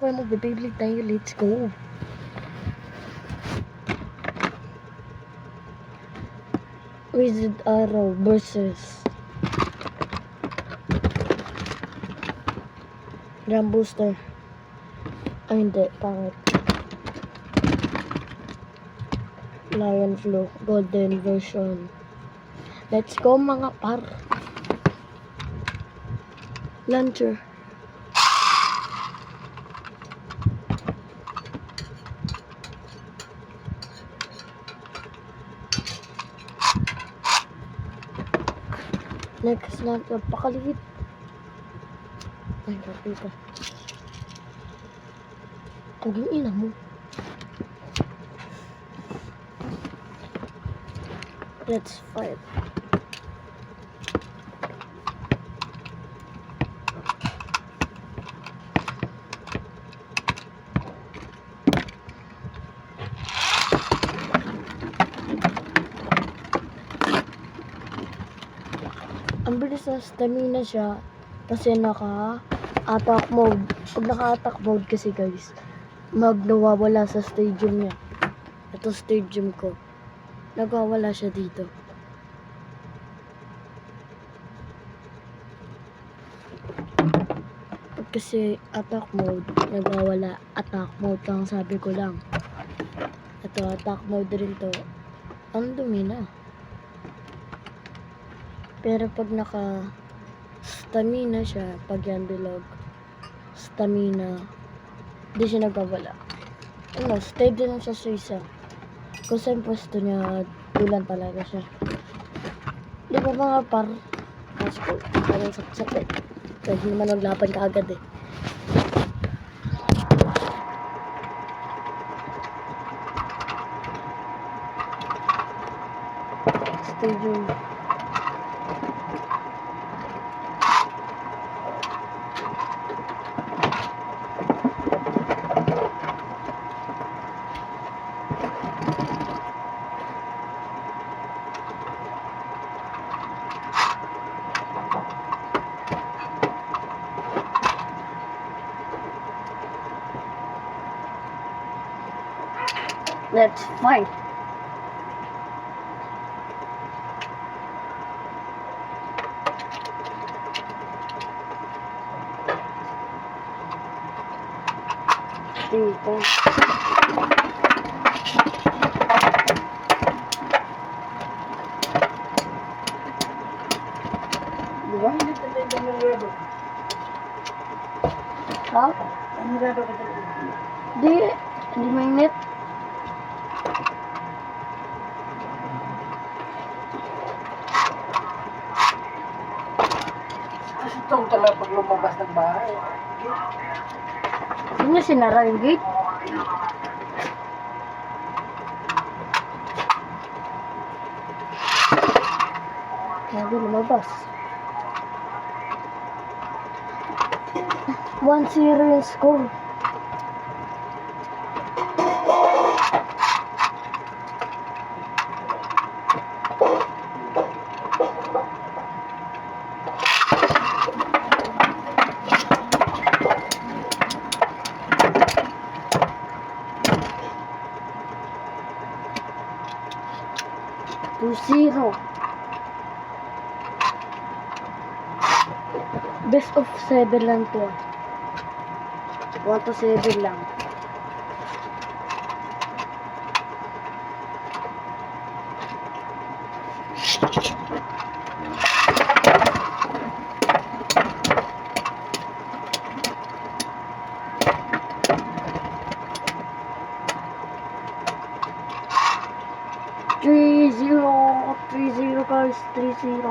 pa mo, bibili tayo. Let's go. Wizard Arrow versus Ram Booster. Ay, hindi. Pangit. Lion Flu. Golden version. Let's go, mga par. Launcher. Next lang, napakaliit. Ay, kapita. Huwag yung ina mo. Let's fight. Ang bilis na stamina siya kasi naka-attack mode. Pag naka-attack mode kasi guys, nawawala sa stadium niya. Ito stadium ko. Nagwawala siya dito. Pag kasi attack mode, nagwawala. Attack mode lang sabi ko lang. Ito attack mode rin to. Ang dumi na. Pero pag naka-stamina siya, pag yan bilog, stamina, di siya nagwawala. Ano, steady lang siya sa isa. Kung saan pwesto niya, dulan talaga siya. Di ba mga par? Pasko, parang sakit. Pwede naman maglaban ka agad eh. Stadium. Let's fight. Dito. Diba? Ha? Hindi mainit. Itong talaga pag lumabas ng bahay. Hindi niya sinara yung gate. Kaya di lumabas. 1-0 yung score. Zero. Best of 7 lang to. 1 to 7 lang. Three zero guys, 3-0.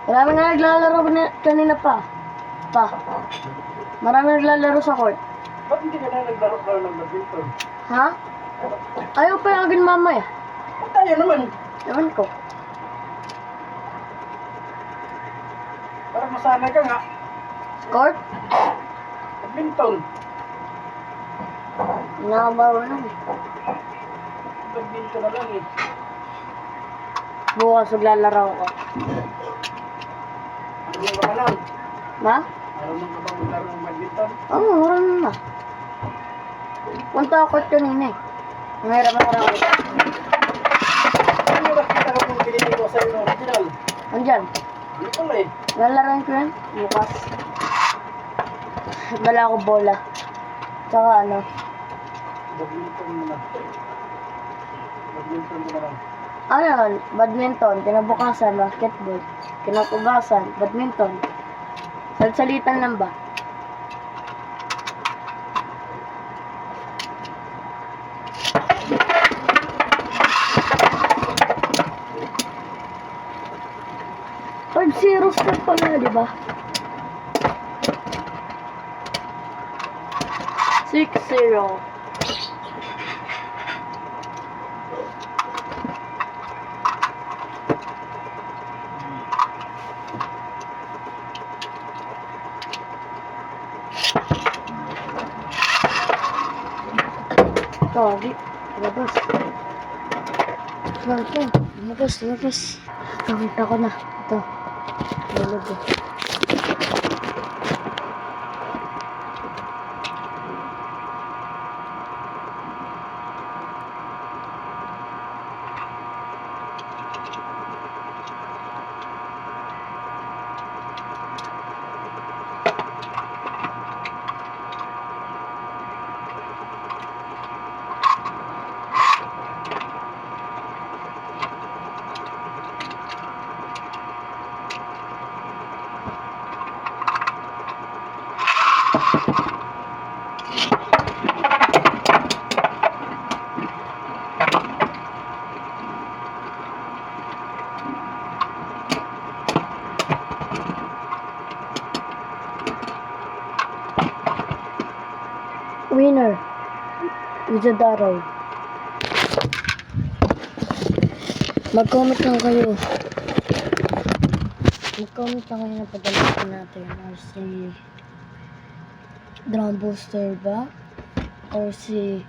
Marami na naglalaro kanina pa. Marami naglalaro sa court. Ba't hindi ka na naglaro ng badminton? Ha? Ayaw pa yung agad mama eh. Ba't tayo naman? Ewan ko. Parang masanay ka nga. Court? Badminton. Nakabaro na eh. Badminton na lang eh. Bukas maglalaro ako. Ano ka ba lang? Ma? Ayaw mo ka bang maglaro ng badminton? Oo, marunong na. Punta ako kanina eh. Mahirap na ako. Ano ba kita ka mong binili ko sa iyo original? Andyan. Hindi pala eh. Lalaroin ko yan. Bukas. Dala ko bola. Tsaka ano. Badminton mo na. Badminton mo na lang. Ano yun? Badminton. Kinabukasan. Basketball. Kinakugasan. Badminton. Salitan lang ba? Five zeros na pala, di ba? 6-0. Tawagi. Labas. Labas. Nakita ko na. Ito. Bulog eh. Winner. Wizardaro. Mag-comment lang kayo. Mag-comment lang kayo na padalasin natin. Or si Drum Booster ba? Or si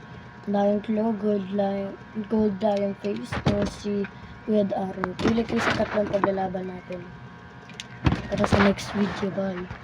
Lion Claw, Gold Lion Face, or si Red Arrow. Pili kayo sa tatlong paglalaban natin. Para sa next video, bye.